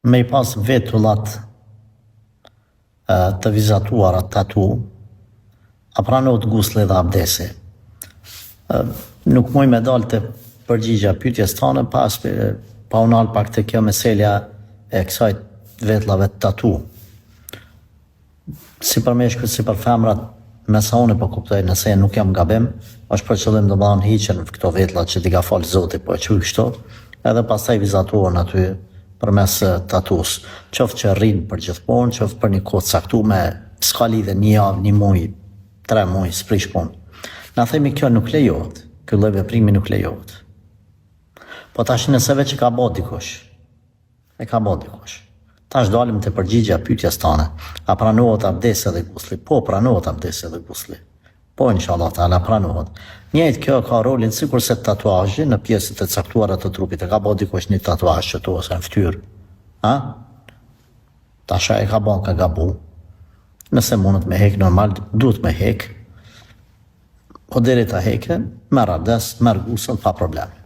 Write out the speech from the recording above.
me I pas vetullat të vizatuara tatu, a pranohet gusli dhe abdesi. Nuk muj me dalë të përgjigja pyetjes tane pa unal pak të kjo meselja e kësaj vetullave tatu. Si për meshkët, si për femrat, me sa unë po kuptoj, nëse nuk jam gabim, është për qëllim domethënë hiqen këto vetulla që t'i ka falë Zoti, po e quaj kështu, edhe pastaj vizatuan aty përmes tatus. Qoftë që rrin për gjithmonë, qoftë për një kohë caktuar, s'ka lidhje një javë, një muaj, 3 muaj, s'prish punë. Na themi kjo nuk lejohet, ky lloj veprimi nuk lejohet. Po tash nëse veç e ka bë dikush, tash dalim të përgjigja pyetjes tane, a pranohet abdesi dhe gusli? Po, pranohet abdesi dhe gusli. Po, inshallah taala pranohet. Njëjtë kjo ka rolin sikurse tatuazhi në pjesët e caktuara të trupit. E ka bë dikush një tatuazh që ose në fytyrë. Tash e ka bën, ka gabu. Nëse mundet me hek normal, duhet me hek. Po deri ta hekën, merr abdes, merr gusl pa problem.